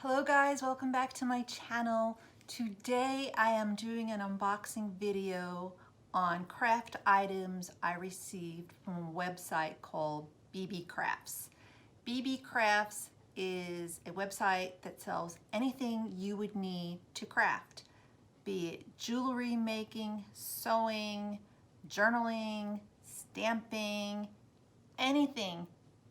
Hello guys, welcome back to my channel. Today I am doing an unboxing video on craft items I received from a website called Beebeecrafts. Beebeecrafts is a website that sells anything you would need to craft, be it jewelry making, sewing, journaling, stamping, anything,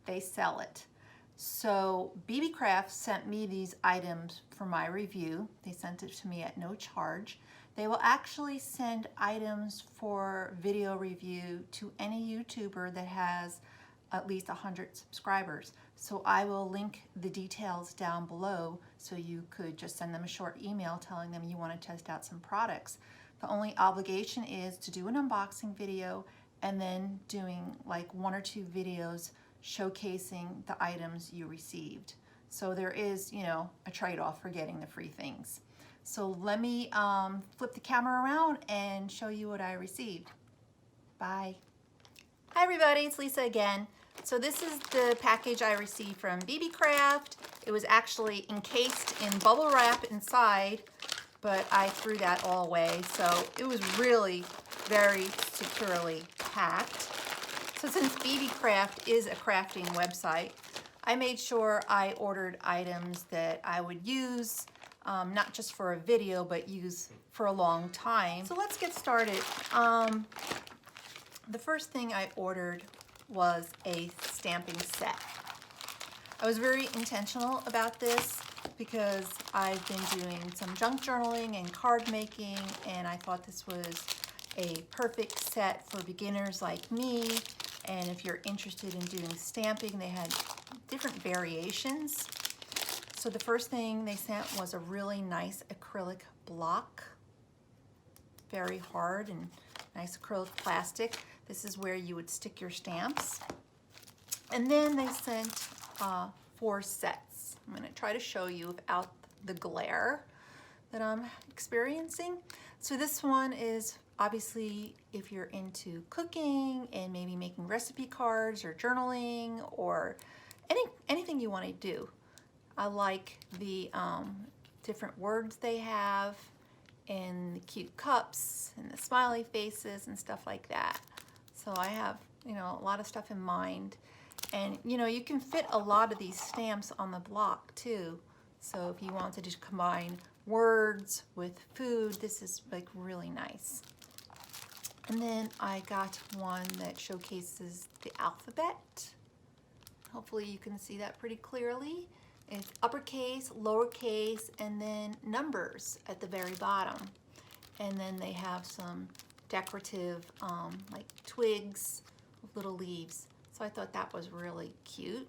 they sell it. So Beebeecraft sent me these items for my review. They sent it to me at no charge. They will actually send items for video review to any YouTuber that has at least 100 subscribers. So I will link the details down below so you could just send them a short email telling them you want to test out some products. The only obligation is to do an unboxing video and then doing like 1 or 2 videos showcasing the items you received. So there is, a trade-off for getting the free things. So let me flip the camera around and show you what I received. Bye. Hi everybody, it's Lisa again. So this is the package I received from Beebeecraft. It was actually encased in bubble wrap inside, but I threw that all away. So it was really very securely packed. So since Beebeecraft is a crafting website, I made sure I ordered items that I would use, not just for a video, but use for a long time. So let's get started. The first thing I ordered was a stamping set. I was very intentional about this because I've been doing some junk journaling and card making, and I thought this was a perfect set for beginners like me. And if you're interested in doing stamping, they had different variations. So the first thing they sent was a really nice acrylic block. Very hard and nice acrylic plastic. This is where you would stick your stamps. And then they sent 4 sets. I'm going to try to show you without the glare that I'm experiencing. So this one is obviously if you're into cooking and maybe making recipe cards or journaling or anything you want to do. I like the different words they have and the cute cups and the smiley faces and stuff like that. So I have, a lot of stuff in mind. And, you can fit a lot of these stamps on the block too. So if you wanted to combine words with food, this is like really nice. And then I got one that showcases the alphabet. Hopefully you can see that pretty clearly. It's uppercase, lowercase, and then numbers at the very bottom. And then they have some decorative like twigs with little leaves. So I thought that was really cute.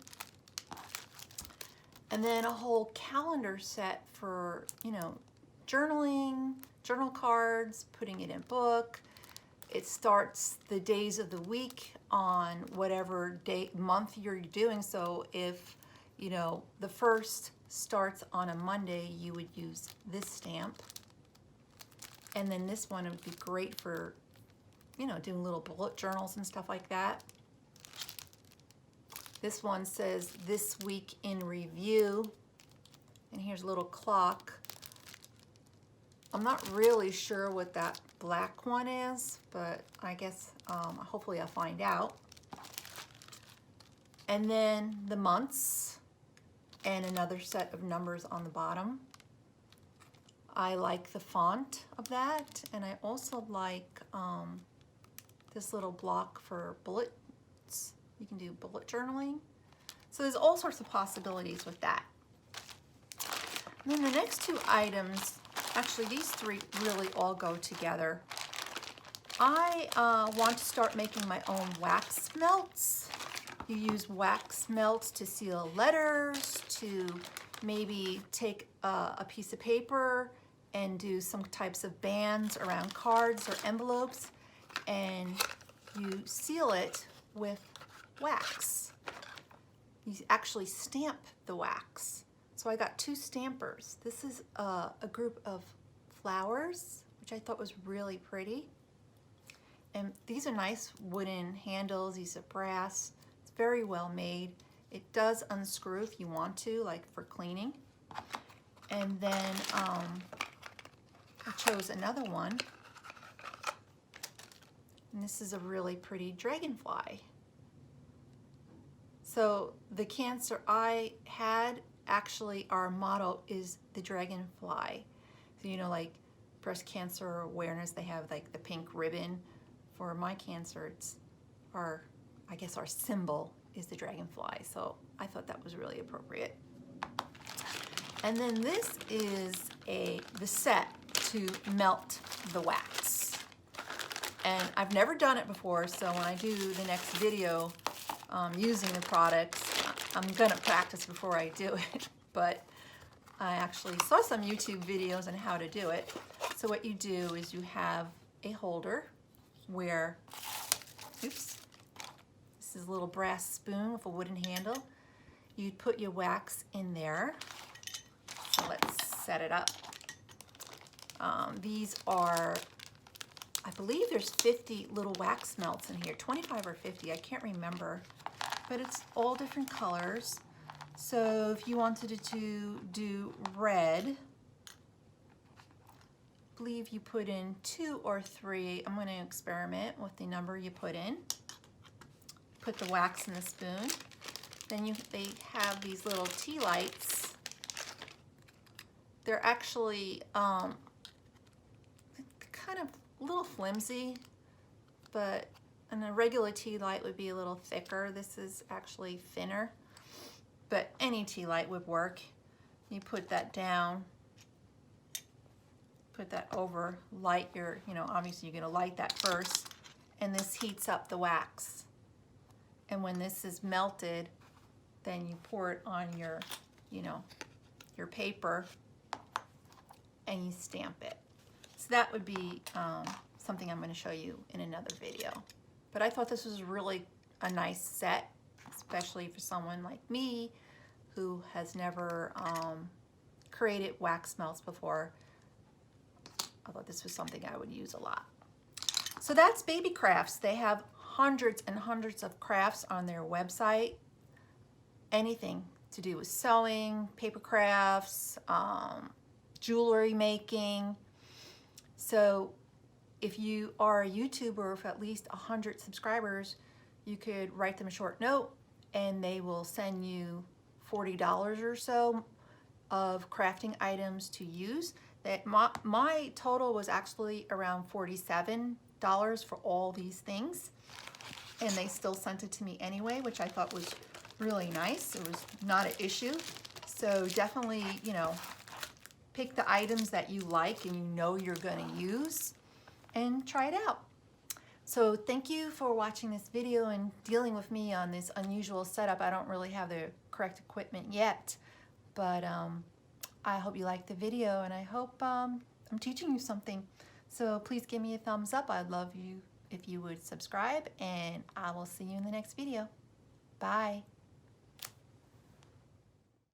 And then a whole calendar set for, journaling, journal cards, putting it in book. It starts the days of the week on whatever month you're doing. So if, the first starts on a Monday, you would use this stamp. And then this one would be great for, doing little bullet journals and stuff like that. This one says this week in review. And here's a little clock. I'm not really sure what that black one is, but I guess hopefully I'll find out. And then the months and another set of numbers on the bottom. I like the font of that, and I also like this little block for bullets. You can do bullet journaling. So there's all sorts of possibilities with that. And then the next 2 items, actually these 3 really all go together. I want to start making my own wax melts. You use wax melts to seal letters, to maybe take a piece of paper and do some types of bands around cards or envelopes, and you seal it with wax. You actually stamp the wax. So I got 2 stampers. This is a group of flowers, which I thought was really pretty. And these are nice wooden handles. These are brass. It's very well made. It does unscrew if you want to, like for cleaning. And then I chose another one. And this is a really pretty dragonfly. So the cancer I had, actually our motto is the dragonfly. So you know, like breast cancer awareness, they have like the pink ribbon. For my cancer, it's our, I guess our symbol is the dragonfly. So I thought that was really appropriate. And then this is the set to melt the wax. And I've never done it before, so when I do the next video using the products, I'm gonna practice before I do it. But I actually saw some YouTube videos on how to do it. So what you do is you have a holder where, oops, this is a little brass spoon with a wooden handle. You'd put your wax in there. So let's set it up. These are, I believe there's 50 little wax melts in here, 25 or 50, I can't remember, but it's all different colors. So if you wanted to do red, I believe you put in 2 or 3. I'm going to experiment with the number you put in. Put the wax in the spoon. Then they have these little tea lights. They're actually kind of a little flimsy, but a regular tea light would be a little thicker. This is actually thinner, but any tea light would work. You put that down, put that over, light your, obviously you're gonna light that first, and this heats up the wax. And when this is melted, then you pour it on your, your paper, and you stamp it. So that would be something I'm going to show you in another video. But I thought this was really a nice set, especially for someone like me who has never created wax melts before. I thought this was something I would use a lot. So that's Beebeecrafts. They have hundreds and hundreds of crafts on their website. Anything to do with sewing, paper crafts, jewelry making. So if you are a YouTuber with at least 100 subscribers, you could write them a short note and they will send you $40 or so of crafting items to use. That my total was actually around $47 for all these things, and they still sent it to me anyway, which I thought was really nice. It was not an issue. So definitely, pick the items that you like and you're going to use and try it out. So thank you for watching this video and dealing with me on this unusual setup. I don't really have the correct equipment yet, but I hope you liked the video, and I hope I'm teaching you something. So please give me a thumbs up. I'd love you if you would subscribe, and I will see you in the next video. Bye.